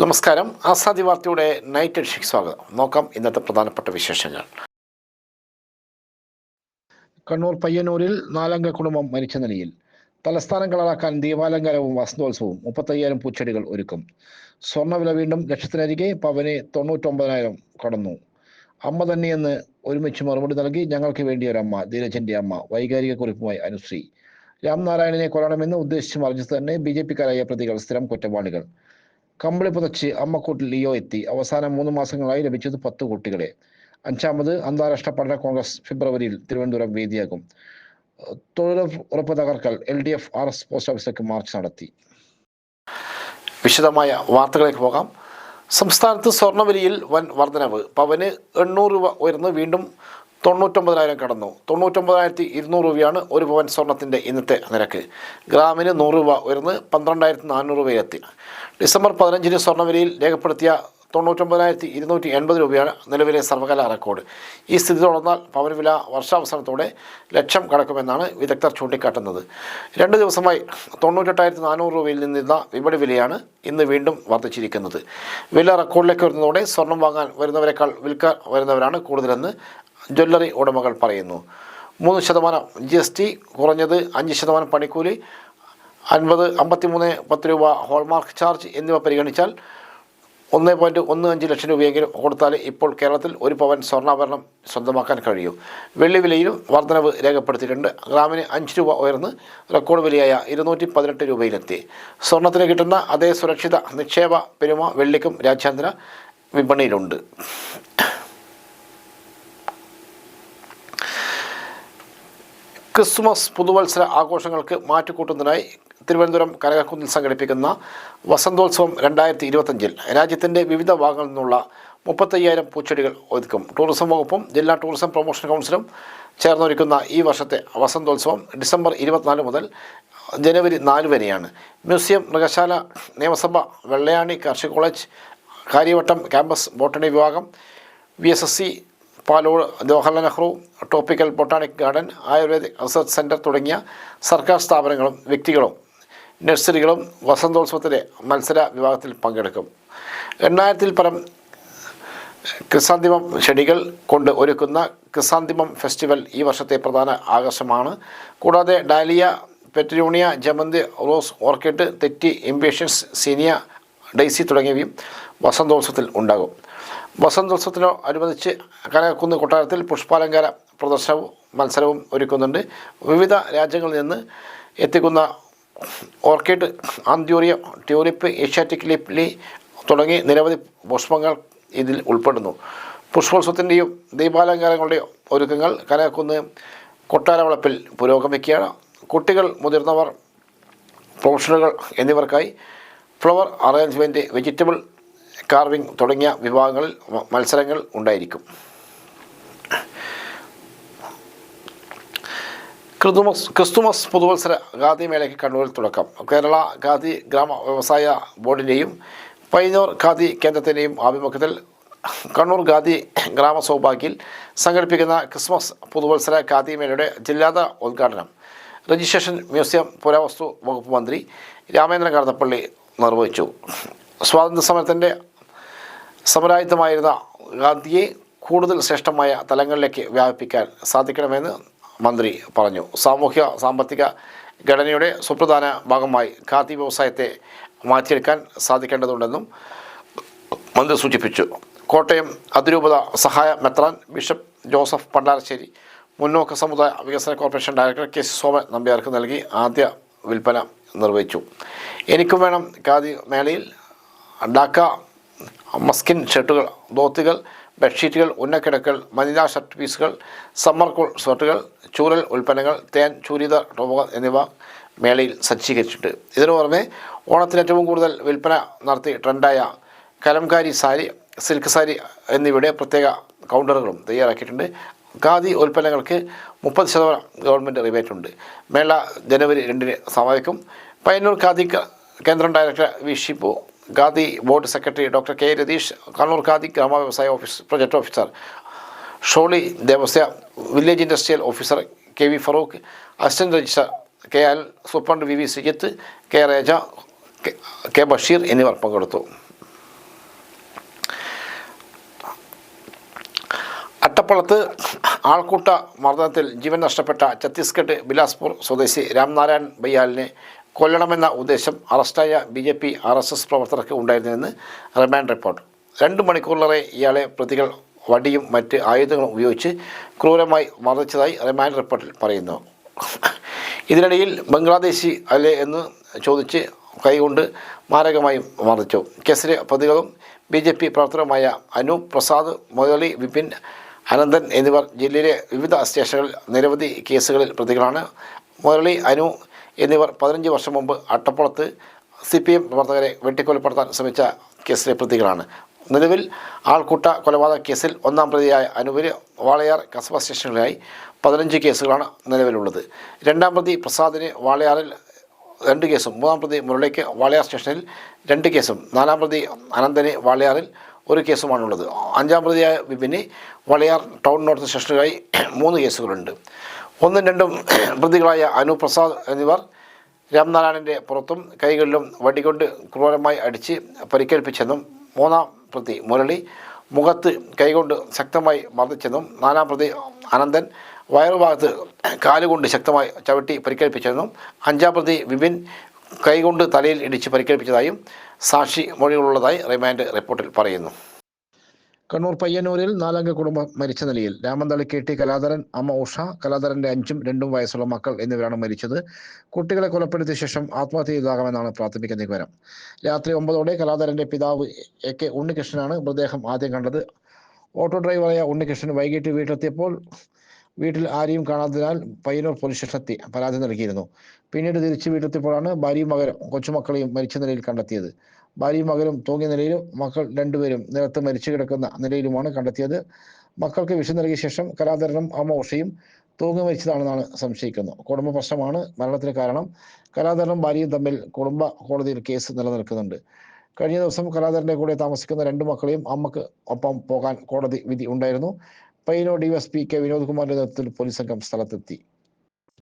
നമസ്കാരം. ആസാദി വാർത്തയുടെ നൈറ്റ് എഡിഷനിലേക്ക് സ്വാഗതം. നോക്കാം ഇന്നത്തെ പ്രധാനപ്പെട്ട വിശേഷങ്ങൾ. കണ്ണൂർ പയ്യന്നൂരിൽ 4-അംഗ കുടുംബം മരിച്ച നിലയിൽ. തലസ്ഥാനം കളറാക്കാൻ ദീപാലങ്കാരവും വസന്തോത്സവവും. 35,000 പൂച്ചെടികൾ ഒരുക്കും. സ്വർണ്ണവില വീണ്ടും ലക്ഷത്തിനരികെ. പവന് 99,000 കടന്നു. അമ്മ തന്നെയെന്ന് ഒരുമിച്ച് മറുപടി നൽകി. ഞങ്ങൾക്ക് വേണ്ടി ഒരമ്മ, ധീരജന്റെ അമ്മ. വൈകാരിക കുറിപ്പുമായി അനുശ്രീ. രാംനാരായണനെ കൊല്ലണമെന്ന് ഉദ്ദേശിച്ച് മറിഞ്ഞത് തന്നെ BJP-കാരായ പ്രതികൾ സ്ഥിരം കുറ്റവാളികൾ. കമ്പിളി പുതച്ച് അമ്മക്കൂട്ടിൽ ലിയോ എത്തി. അവസാന 3 മാസങ്ങളായി ലഭിച്ചത് 10 കുട്ടികളെ. 5ാമത് അന്താരാഷ്ട്ര പഠന കോൺഗ്രസ് ഫെബ്രുവരിയിൽ തിരുവനന്തപുരം വേദിയാകും. തൊഴിലുറപ്പ് തകർക്കൽ. LDF RS പോസ്റ്റ് ഓഫീസിലേക്ക് മാർച്ച് നടത്തി. വിശദമായ വാർത്തകളിലേക്ക് പോകാം. സംസ്ഥാനത്ത് സ്വർണ്ണവിലയിൽ വൻ വർധനവ്. പവന് 800 രൂപ ഉയർന്ന് വീണ്ടും 99,000 കടന്നു. 99,200 രൂപയാണ് ഒരു പവൻ സ്വർണത്തിൻ്റെ ഇന്നത്തെ നിരക്ക്. ഗ്രാമിന് 100 രൂപ ഉയർന്ന് 12,400 രൂപയിലെത്തി. ഡിസംബർ 15-ന് സ്വർണ്ണവിലയിൽ രേഖപ്പെടുത്തിയ 99,280 രൂപയാണ് നിലവിലെ സർവകാല റെക്കോർഡ്. ഈ സ്ഥിതി തുടർന്നാൽ പവൻ വില വർഷാവസാനത്തോടെ ലക്ഷം കടക്കുമെന്നാണ് വിദഗ്ധർ ചൂണ്ടിക്കാട്ടുന്നത്. 2 ദിവസമായി 98,400 രൂപയിൽ നിന്നിരുന്ന വിപണി വിലയാണ് ഇന്ന് വീണ്ടും വർദ്ധിച്ചിരിക്കുന്നത്. വില റെക്കോർഡിലേക്ക് വരുന്നതോടെ സ്വർണം വാങ്ങാൻ വരുന്നവരെക്കാൾ വിൽക്കാൻ വരുന്നവരാണ് കൂടുതലെന്ന് ജ്വല്ലറി ഉടമകൾ പറയുന്നു. 3% GST, കുറഞ്ഞത് 5% പണിക്കൂലി, 53.10 രൂപ ഹോൾമാർക്ക് ചാർജ് എന്നിവ പരിഗണിച്ചാൽ 1.15 ലക്ഷം രൂപയെങ്കിലും കൊടുത്താൽ ഇപ്പോൾ കേരളത്തിൽ ഒരു പവൻ സ്വർണ്ണാഭരണം സ്വന്തമാക്കാൻ കഴിയും. വെള്ളി വിലയിലും വർധനവ് രേഖപ്പെടുത്തിയിട്ടുണ്ട്. ഗ്രാമിന് 5 രൂപ ഉയർന്ന് റെക്കോർഡ് വിലയായ 218 രൂപയിലെത്തി. സ്വർണത്തിന് കിട്ടുന്ന അതേ സുരക്ഷിത നിക്ഷേപ പെരുമ വെള്ളിക്കും രാജ്യാന്തര വിപണിയിലുണ്ട്. ക്രിസ്തുമസ് പുതുവത്സര ആഘോഷങ്ങൾക്ക് മാറ്റുകൂട്ടുന്നതിനായി തിരുവനന്തപുരം കനകക്കുന്നിൽ സംഘടിപ്പിക്കുന്ന വസന്തോത്സവം 2025-ൽ രാജ്യത്തിൻ്റെ വിവിധ ഭാഗങ്ങളിൽ നിന്നുള്ള 35,000 പൂച്ചെടികൾ ഒരുക്കും. ടൂറിസം വകുപ്പും ജില്ലാ ടൂറിസം പ്രൊമോഷൻ കൗൺസിലും ചേർന്നൊരുക്കുന്ന ഈ വർഷത്തെ വസന്തോത്സവം ഡിസംബർ 24 മുതൽ ജനുവരി 4 വരെയാണ്. മ്യൂസിയം, മൃഗശാല, നിയമസഭ, വെള്ളയാണി കാർഷിക കോളേജ്, കാര്യവട്ടം ക്യാമ്പസ് ബോട്ടണി വിഭാഗം, VSSC, Palode Jawaharlal Nehru tropical botanic garden, ayurvedic research centre തുടങ്ങിയ സർക്കാർ സ്ഥാപനങ്ങളും വ്യക്തികളും നഴ്സറികളും വസന്തോത്സവത്തിലെ മത്സര വിഭാഗത്തിൽ പങ്കെടുക്കും. 8,000-ൽ പരം ക്രിസാന്തിമം ചെടികൾ കൊണ്ട് ഒരുക്കുന്ന ക്രിസാന്തിമം ഫെസ്റ്റിവൽ ഈ വർഷത്തെ പ്രധാന ആകർഷണമാണ്. കൂടാതെ ഡാലിയ, പെറ്റൂണിയ, ജമന്തി, റോസ്, ഓർക്കിഡ്, തെറ്റി, ഇംപേഷ്യൻസ്, സീനിയ, ഡെയ്സി തുടങ്ങിയവയും വസന്തോത്സവത്തിൽ ഉണ്ടാകും. വസന്തോത്സവത്തിനോടനുബന്ധിച്ച് കനകക്കുന്ന് കൊട്ടാരത്തിൽ പുഷ്പാലങ്കാര പ്രദർശനവും മത്സരവും ഒരുക്കുന്നുണ്ട്. വിവിധ രാജ്യങ്ങളിൽ നിന്ന് എത്തിക്കുന്ന orchid, anthurium, tulip, Asiatic lily തുടങ്ങി നിരവധി പുഷ്പങ്ങൾ ഇതിൽ ഉൾപ്പെടുന്നു. പുഷ്പോത്സവത്തിൻ്റെയും ദീപാലങ്കാരങ്ങളുടെയും ഒരുക്കങ്ങൾ കനകക്കുന്ന് കൊട്ടാരവളപ്പിൽ പുരോഗമിക്കുകയാണ്. കുട്ടികൾ, മുതിർന്നവർ, പ്രൊഫഷണലുകൾ എന്നിവർക്കായി ഫ്ലവർ അറേഞ്ച്മെൻറ്റ്, വെജിറ്റബിൾ കാർവിംഗ് തുടങ്ങിയ വിഭാഗങ്ങളിൽ മത്സരങ്ങൾ ഉണ്ടായിരിക്കും. ക്രിസ്തുമസ് പുതുവത്സര ഖാദി മേളയ്ക്ക് കണ്ണൂരിൽ തുടക്കം. കേരള ഖാദി ഗ്രാമ വ്യവസായ ബോർഡിൻ്റെയും പയ്യന്നൂർ ഖാദി കേന്ദ്രത്തിൻ്റെയും ആഭിമുഖ്യത്തിൽ കണ്ണൂർ ഖാദി ഗ്രാമ സൗഭാഗ്യയിൽ സംഘടിപ്പിക്കുന്ന ക്രിസ്മസ് പുതുവത്സര ഖാദി മേളയുടെ ജില്ലാതല ഉദ്ഘാടനം രജിസ്ട്രേഷൻ മ്യൂസിയം പുരാവസ്തു വകുപ്പ് മന്ത്രി രാമേന്ദ്രൻ കടന്നപ്പള്ളി നിർവഹിച്ചു. സ്വാതന്ത്ര്യ സമരത്തിൻ്റെ സമരായുധമായിരുന്ന ഖാദിയെ കൂടുതൽ ശ്രേഷ്ഠമായ തലങ്ങളിലേക്ക് വ്യാപിപ്പിക്കാൻ സാധിക്കണമെന്ന് മന്ത്രി പറഞ്ഞു. സാമൂഹ്യ സാമ്പത്തിക ഘടനയുടെ സുപ്രധാന ഭാഗമായി ഖാദി വ്യവസായത്തെ മാറ്റിയെടുക്കാൻ സാധിക്കേണ്ടതുണ്ടെന്നും മന്ത്രി സൂചിപ്പിച്ചു. കോട്ടയം അതിരൂപത സഹായ മെത്രാൻ ബിഷപ്പ് ജോസഫ് പണ്ടാരശ്ശേരി മുന്നോക്ക സമുദായ വികസന കോർപ്പറേഷൻ ഡയറക്ടർ KC സോമൻ നമ്പ്യാർക്ക് നൽകി ആദ്യ വിൽപ്പന നിർവഹിച്ചു. എനിക്കും വേണം ഖാദി മേളയിൽ ഡാക്ക, മസ്കിൻ ഷർട്ടുകൾ, ധോത്തികൾ, ബെഡ്ഷീറ്റുകൾ, ഉന്നക്കിടക്കൽ, വനിതാ ഷർട്ട് പീസുകൾ, സമ്മർ കൂൾ ഷർട്ടുകൾ, ചൂരൽ ഉൽപ്പന്നങ്ങൾ, തേൻ, ചൂരിത ടോപ്പുകൾ എന്നിവ മേളയിൽ സജ്ജീകരിച്ചിട്ടുണ്ട്. ഇതിനു പുറമെ ഓണത്തിന് ഏറ്റവും കൂടുതൽ വിൽപ്പന നടത്തി ട്രെൻഡായ കലംകാരി സാരി, സിൽക്ക് സാരി എന്നിവയുടെ പ്രത്യേക കൗണ്ടറുകളും തയ്യാറാക്കിയിട്ടുണ്ട്. ഖാദി ഉൽപ്പന്നങ്ങൾക്ക് 30% ഗവൺമെൻറ് റിബേറ്റുണ്ട്. മേള ജനുവരി 2-ന് സമാപിക്കും. പയ്യന്നൂർ ഖാദി കേന്ദ്രം director V. Shippu, khadi board secretary doctor K. Ratheesh, Kannur khadi ഗ്രാമ വ്യവസായ office project officer Sholy Devasia, village industrial officer KV Farooq, assistant registrar KL superintendent VV Sijith, K. Reja, K. Basheer എന്നിവർ പങ്കെടുത്തു. അട്ടപ്പളത്ത് ആൾക്കൂട്ട മർദ്ദനത്തിൽ ജീവൻ നഷ്ടപ്പെട്ട ഛത്തീസ്ഗഡ് ബിലാസ്പൂർ സ്വദേശി രാംനാരായൺ ബയ്യാലിനെ കൊല്ലണമെന്ന ഉദ്ദേശം അറസ്റ്റായ BJP RSS പ്രവർത്തകർക്ക് ഉണ്ടായിരുന്നുവെന്ന് റിമാൻഡ് റിപ്പോർട്ട്. 2 മണിക്കൂറിലേറെ ഇയാളെ പ്രതികൾ വടിയും മറ്റ് ആയുധങ്ങളും ഉപയോഗിച്ച് ക്രൂരമായി മർദ്ദിച്ചതായി റിമാൻഡ് റിപ്പോർട്ടിൽ പറയുന്നു. ഇതിനിടയിൽ ബംഗ്ലാദേശി അല്ലേ എന്ന് ചോദിച്ച് കൈകൊണ്ട് മാരകമായി മർദ്ദിച്ചു. കേസിലെ പ്രതികളും BJP പ്രവർത്തകരുമായ അനൂപ് പ്രസാദ്, മുരളി, വിപിൻ, അനന്തൻ എന്നിവർ ജില്ലയിലെ വിവിധ സ്റ്റേഷനുകളിൽ നിരവധി കേസുകളിൽ പ്രതികളാണ്. മുരളി, അനു എന്നിവർ 15 വർഷം മുമ്പ് അട്ടപ്പുറത്ത് CPM പ്രവർത്തകരെ വെട്ടിക്കൊലപ്പെടുത്താൻ ശ്രമിച്ച കേസിലെ പ്രതികളാണ്. നിലവിൽ ആൾക്കൂട്ട കൊലപാതക കേസിൽ 1-ാം പ്രതിയായ അനുവിന് വാളയാർ കസബ സ്റ്റേഷനിലായി 15 കേസുകളാണ് നിലവിലുള്ളത്. 2-ാം പ്രതി പ്രസാദിന് വാളയാറിൽ 2 കേസും 3-ാം പ്രതി മുരളിക്ക് വാളയാർ സ്റ്റേഷനിൽ 2 കേസും 4-ാം പ്രതി അനന്തന് വാളയാറിൽ 1 കേസുമാണുള്ളത്. 5-ാം പ്രതിയായ വിപിന് വാളയാർ ടൗൺ നോർത്ത് സ്റ്റേഷനിലായി 3 കേസുകളുണ്ട്. 1ഉം 2ഉം പ്രതികളായ അനു, പ്രസാദ് എന്നിവർ രാംനാരായണൻ്റെ പുറത്തും കൈകളിലും വടികൊണ്ട് ക്രൂരമായി അടിച്ച് പരിക്കേൽപ്പിച്ചെന്നും 3-ാം പ്രതി മുരളി മുഖത്ത് കൈകൊണ്ട് ശക്തമായി മർദ്ദിച്ചെന്നും 4-ാം പ്രതി അനന്തൻ വയറുഭാഗത്ത് കാലുകൊണ്ട് ശക്തമായി ചവിട്ടി പരിക്കേൽപ്പിച്ചെന്നും 5-ാം പ്രതി വിപിൻ കൈകൊണ്ട് തലയിൽ ഇടിച്ച് പരിക്കേൽപ്പിച്ചതായും സാക്ഷി മൊഴികളുള്ളതായി റിമാൻഡ് റിപ്പോർട്ടിൽ പറയുന്നു. കണ്ണൂർ പയ്യന്നൂരിൽ 4-അംഗ കുടുംബം മരിച്ച നിലയിൽ. രാമന്തളി KT കലാധരൻ, അമ്മ ഉഷ, കലാധരൻ്റെ 5ഉം 2ഉം വയസ്സുള്ള മക്കൾ എന്നിവരാണ് മരിച്ചത്. കുട്ടികളെ കൊലപ്പെടുത്തിയ ശേഷം ആത്മഹത്യ ചെയ്തതാകാമെന്നാണ് പ്രാഥമിക നിഗമനം. രാത്രി 9ഓടെ കലാധരൻ്റെ പിതാവ് AK ഉണ്ണികൃഷ്ണനാണ് മൃതദേഹം ആദ്യം കണ്ടത്. ഓട്ടോ ഡ്രൈവറായ ഉണ്ണികൃഷ്ണൻ വൈകിട്ട് വീട്ടിലെത്തിയപ്പോൾ വീട്ടിൽ ആരെയും കാണാത്തതിനാൽ പയ്യന്നൂർ പോലീസ് സ്റ്റേഷനിലെത്തി പരാതി നൽകിയിരുന്നു. പിന്നീട് തിരിച്ച് വീട്ടിലെത്തിയപ്പോഴാണ് ഭാര്യയും മകനും കൊച്ചുമക്കളെയും മരിച്ച നിലയിൽ കണ്ടെത്തിയത്. ഭാര്യയും മകനും തൂങ്ങിയ നിലയിലും മക്കൾ 2 പേരും നിലത്ത് മരിച്ചു കിടക്കുന്ന നിലയിലുമാണ് കണ്ടെത്തിയത്. മക്കൾക്ക് വിഷം നൽകിയ ശേഷം കലാധരനും അമ്മ ഉഷയും തൂങ്ങി മരിച്ചതാണെന്നാണ് സംശയിക്കുന്നത്. കുടുംബ പ്രശ്നമാണ് മരണത്തിന് കാരണം. കലാധരനും ഭാര്യയും തമ്മിൽ കുടുംബ കോടതിയിൽ കേസ് നിലനിൽക്കുന്നുണ്ട്. കഴിഞ്ഞ ദിവസം കലാധരൻ്റെ കൂടെ താമസിക്കുന്ന 2 മക്കളെയും അമ്മക്ക് ഒപ്പം പോകാൻ കോടതി വിധി ഉണ്ടായിരുന്നു. പയ്യന്നൂർ DSP K വിനോദ് കുമാറിന്റെ നേതൃത്വത്തിൽ പോലീസ് സംഘം സ്ഥലത്തെത്തി.